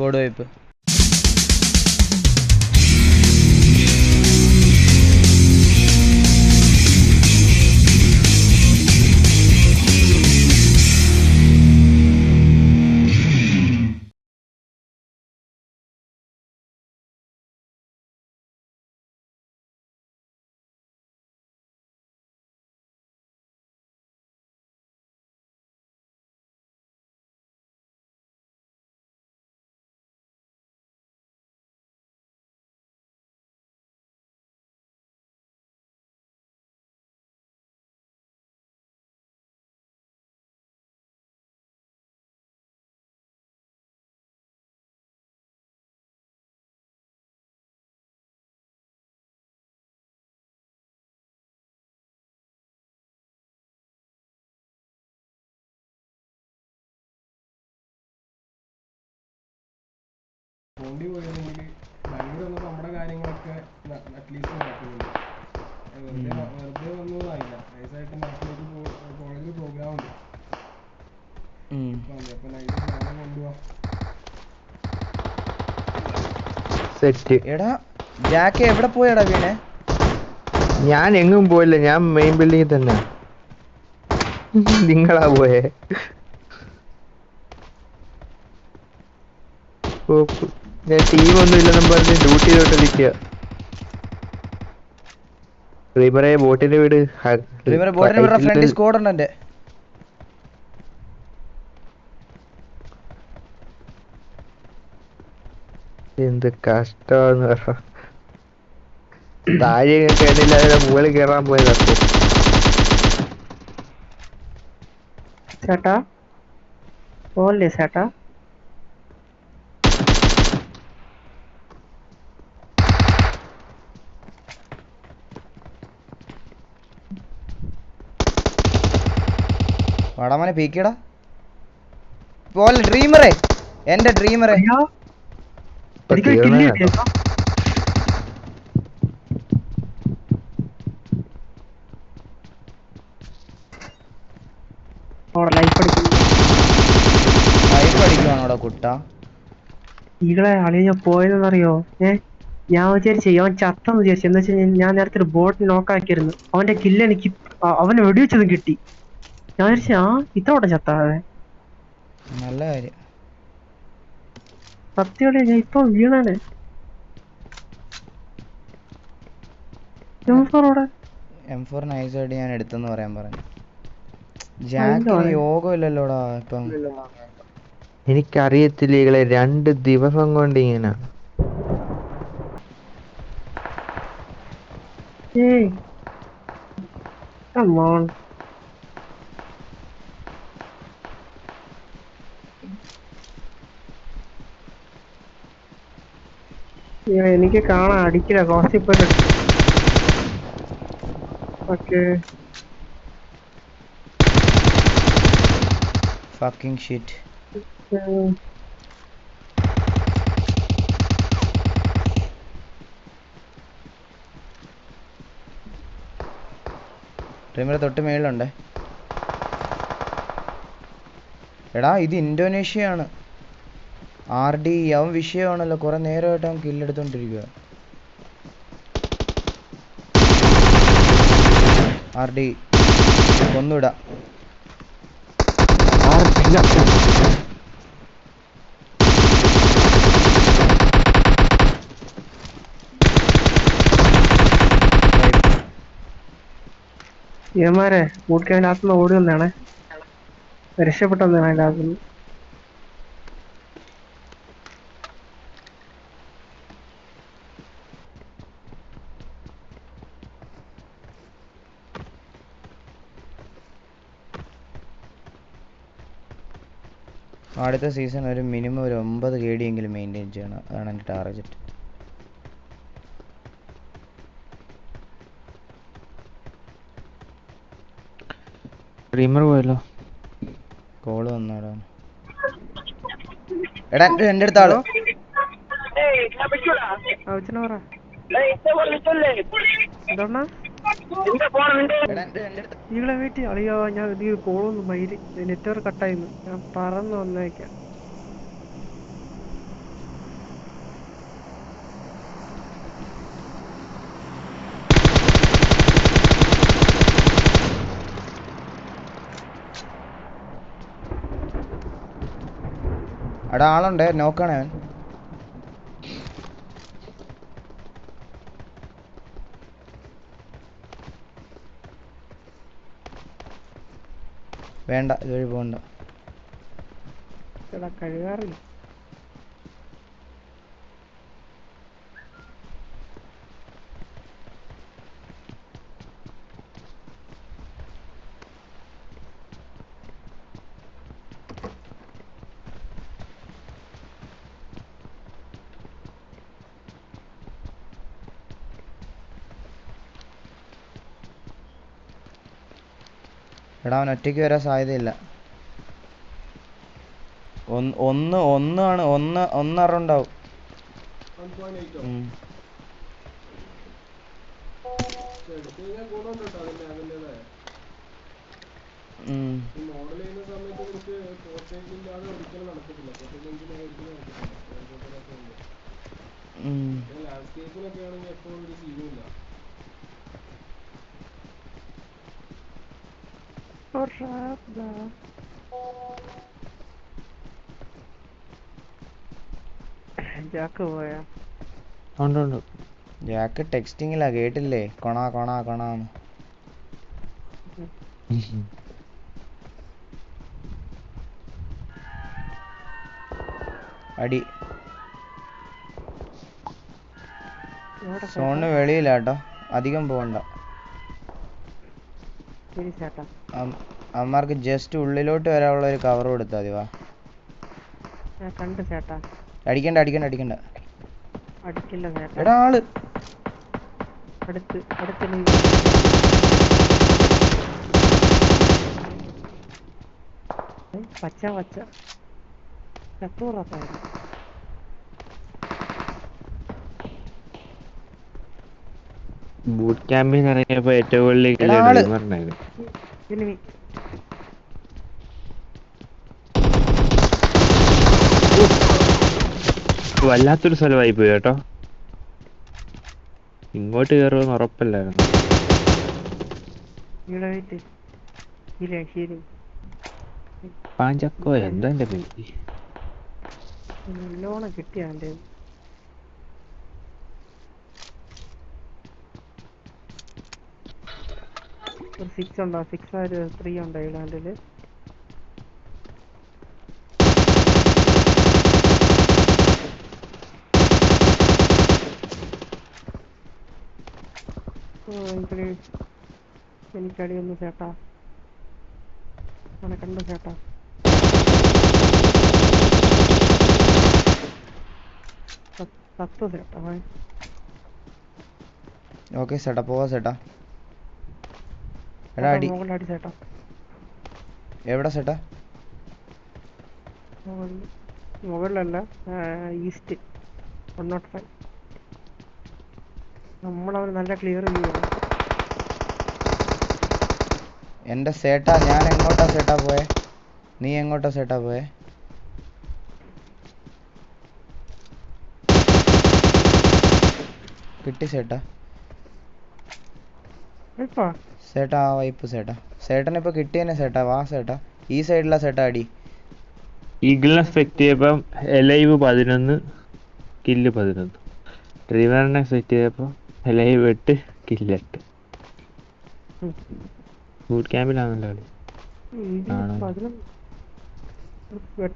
Squad wipe. പോണ്ടി പോയിരുന്നെങ്കിൽ ബാംഗ്ലൂർ വന്നപ്പോൾ നമ്മുടെ കാര്യങ്ങളൊക്കെ അറ്റ്ലീസ്റ്റ് നടക്കുന്നുണ്ട്. വെറുതെ വന്നതായില്ല. നൈസായിട്ട് നാട്ടിലേക്ക് കോളേജിൽ പ്രോഗ്രാം ഉണ്ട്. അപ്പൊ നൈറ്റ് സാധനം കൊണ്ടുപോവാ. എടാ ജാക്ക് എവിടെ പോയടാ വീണേ? ഞാൻ എങ്ങും പോയില്ല, ഞാൻ മെയിൻ ബിൽഡിങ്ങിൽ തന്നെ. നിങ്ങളാ പോയേ? ഞാൻ ടീമൊന്നും ഇല്ലെന്നും പറഞ്ഞ് ഡ്യൂട്ടിയിലോട്ടിരിക്കുക. റീമറെ ബോട്ടിന്റെ വീട് ഫ്രണ്ട് സ്ക്വാഡ് ഉണ്ട് എന്റെ. എന്ത് കഷ്ടമാന്ന് പറ. താഴെ കേട്ടില്ല, മുകളിൽ കയറാൻ പോയതാ. ചേട്ടാ പോലേ ചേട്ടാ? വടമനെ പീക്കടാ പോലെ. ഡ്രീമറെ, എന്റെ ഡ്രീമറെ. ലൈഫ് അടിക്കുവാണോടാ കുട്ട? ഈകളെ അളിയ പോയതെന്നറിയോ? ഞാൻ വിചാരിച്ചു അവൻ ചത്തെന്ന് വിചാരിച്ചു. എന്താ വെച്ചാൽ ഞാൻ നേരത്തെ ഒരു ബോട്ട് നോക്കാക്കിയിരുന്നു. അവന്റെ കില്ല് എനിക്ക് അവനെ വെടിവെച്ചതും കിട്ടി. ഞാൻ വിചാരിച്ചു ഇതോടെ ചത്താവേ. നല്ല കാര്യം. സത്യോടെ ഞാൻ ഇപ്പൊ വീണാനെ. M4 നൈസായിട്ട് ഞാൻ എടുത്തെന്ന് പറയാൻ പറഞ്ഞു. ജാക്കിന് യോഗമില്ലല്ലോടാ ഇപ്പം. എനിക്കറിയത്തില്ല ഈകളെ, 2 ദിവസം കൊണ്ട് ഇങ്ങനെ. എനിക്ക് കാണാൻ അടിക്കില്ല. കോസിപ്പോയിട്ട് fucking shit. ഡ്രീമറെ തൊട്ട് മേളിലുണ്ടേ. എടാ ഇത് ഇന്തോനേഷ്യയാണ്. RD അവൻ വിഷയമാണല്ലോ. കുറെ നേരമായിട്ട് അവൻ കില്ലെടുത്തോണ്ടിരിക്കുക. RD ഒന്നുവിടാ. ഇവന്മാരെ കൂട്ടിക്കാൻ അതിൻ്റെ അകത്തുനിന്ന് ഓടി വന്നാണ്. രക്ഷപ്പെട്ടെന്നാണ് അതിൻ്റെ അകത്തുനിന്ന്. അടുത്ത സീസൺ ഒരു മിനിമം ഒരു 9 KD എങ്കിലും മെയിൻറ്റെയിൻ ചെയ്യണം. അതാണ് എൻ്റെ ടാർഗറ്റ്. ഡ്രീമർ പോയല്ലോ. കോള് വന്നാടാ. എടാ എൻ്റെ അടുത്ത ആള്. ഈകളെ വീട്ടിൽ അളിയോ ഞാൻ ഇത് കോളൊന്ന് മയില് നെറ്റ്വർക്ക് കട്ടായിരുന്നു. ഞാൻ പറന്ന് വന്നേക്കാം. അവിടെ ആളുണ്ട്, നോക്കാണ് അവൻ. വേണ്ട, ഇതുവഴി പോകണ്ട. കഴുകാറില്ല. എടാ അവൻ ഒറ്റയ്ക്ക് വരാൻ സാധ്യതയില്ല. ഒന്നറുണ്ടാവും. 1.8 എടുത്തു കഴിഞ്ഞാൽ ഗുണമുണ്ട് കേട്ടോ അതിൻ്റെതായ. ഈ മോഡൽ ചെയ്യുന്ന സമയത്ത് നമുക്ക് പോർട്ടേജ് ഇല്ലാതെ ഒരിക്കലും നടക്കത്തില്ല. പോർട്ടേജ് എഞ്ചിന് ഒരിക്കലും നടക്കത്തില്ല. ലാൻഡ്സ്കേപ്പിലൊക്കെ ആണെങ്കിൽ എപ്പോഴും ഒരു സീനും ഇല്ല. ജാക്ക് പോയാ? ഉണ്ട്. ജാക്ക് ടെക്സ്റ്റിങ്ങിലാ, കേട്ടില്ലേ? കൊണാ കൊണാ കൊണാന്ന്. അടി സോണിന് വെളിയിലാട്ടോ, അധികം പോകണ്ട. അവന്മാർക്ക് ജസ്റ്റ് ഉള്ളിലോട്ട് വരാനുള്ള ഒരു കവർ കൊടുത്താൽ മതി. വാ, കണ്ടു ചേട്ടാ. അടിക്കണ്ട. അടിക്കില്ല ചേട്ടാ. എടാ ആള് അടുത്ത് പച്ച ചത്തൂറാത്തായിരുന്നു. ബൂട്ട് ക്യാമ്പിൽ ഇറങ്ങിയപ്പോ ഏറ്റവും കൂടുതൽ വല്ലാത്തൊരു സ്ഥലമായി പോയി കേട്ടോ. ഇങ്ങോട്ട് കയറുമെന്ന് ഉറപ്പല്ലായിരുന്നു. പാഞ്ചക്കോ എന്താ എന്റെ പേര്? നല്ലോണം കിട്ടിയാൻ്റെ. ഒരു 6 ഉണ്ടോ? 6 ഒരു 3 ഉണ്ടോ ഈ ലാൻഡില്? എനിക്കടിയൊന്നു ചേട്ടാ. അവനെ കണ്ടു ചേട്ടാ. ചേട്ടാ ഓക്കെ ചേട്ടാ, പോവാ ചേട്ടാ. എടാ അടി ചേട്ടാ. എവിടെ ചേട്ടാ? മുകളിലല്ല, ഈസ്റ്റ് 105. നമ്മളവന് നല്ല ക്ലിയർ ചെയ്യണം. എൻ്റെ ചേട്ടാ, ഞാൻ എങ്ങോട്ടാ ചേട്ടാ പോയെ? നീ എങ്ങോട്ടാ ചേട്ടാ പോയെ? കിട്ടി ചേട്ടാ. ചേട്ടാ ആ വൈപ്പ് ചേട്ടാ. ചേട്ടനിപ്പോ കിട്ടിയെന്നെ ചേട്ടാ. വാ ചേട്ടാ, ഈ സൈഡിലാ ചേട്ടാ അടി. ഈഗിളിനെ എഫക്ട് ചെയ്തപ്പം എലൈവ് 11, കില്ല് 11. ഡ്രീവറിനെ എഫക്ട് ചെയ്തപ്പോ എലൈവ് 8, കില്ല് 8. ബൂട്ട് ക്യാമ്പിലാണല്ലോ കളി.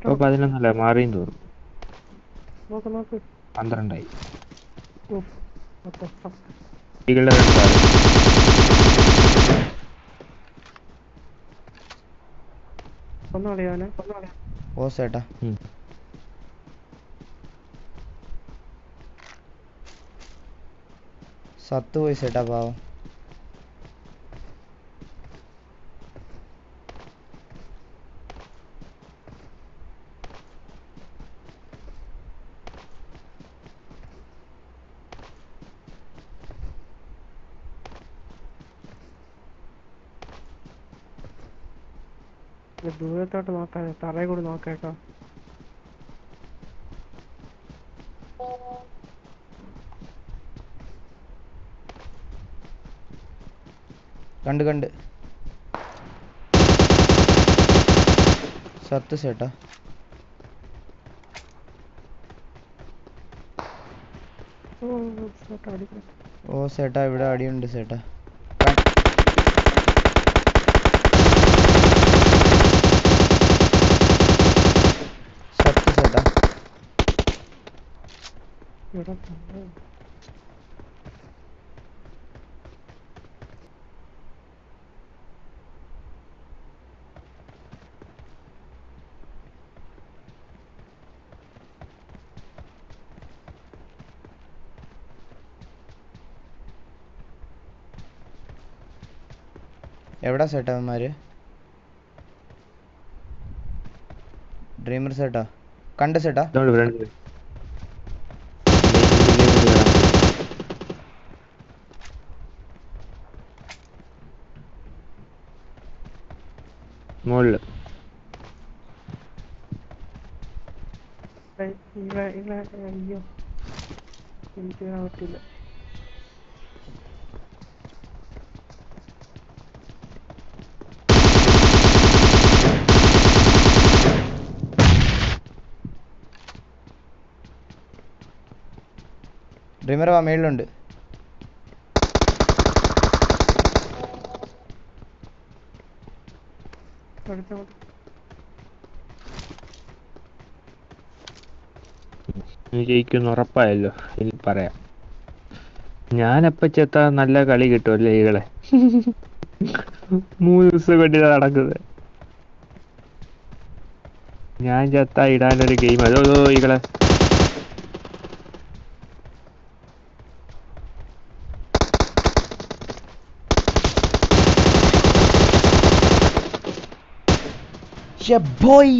ഇപ്പൊ 11 മാറിയും തോന്നും. 12 ഈഗിളുടെ ഓ ചേട്ടാ. സത്തുപോയി ചേട്ടാ, പാവം. ദൂരത്തോട്ട് നോക്കാതെ തറയിൽ കൂടി നോക്കേട്ടോ. കണ്ട് സത്ത് ചേട്ടാ. ഓ ചേട്ടാ ഇവിടെ അടിയുണ്ട് ചേട്ടാ. സത്യം ചേട്ടാ. എവിടാ ചേട്ടാ അവന്മാര്? ഡ്രീമർ ചേട്ടാ കണ്ട ചേട്ടാ? ഇതോട് ഫ്രണ്ട് മുകളില് അയ്യോ എനിക്ക് കാണാൻ പറ്റില്ല. ഡ്രീമർ വാ മേളിലുണ്ട്. നീ ജയിക്കുമെന്ന് ഉറപ്പായല്ലോ. ഇനി പറയാം, ഞാനപ്പ ചെത്താ നല്ല കളി കിട്ടുമല്ലേ ഈകളെ. 3 ദിവസം കൊണ്ടിതാ നടക്കുന്നത്. ഞാൻ ചത്താ ഇടാനൊരു ഗെയിം. അതോ ഈകളെ ബോയ്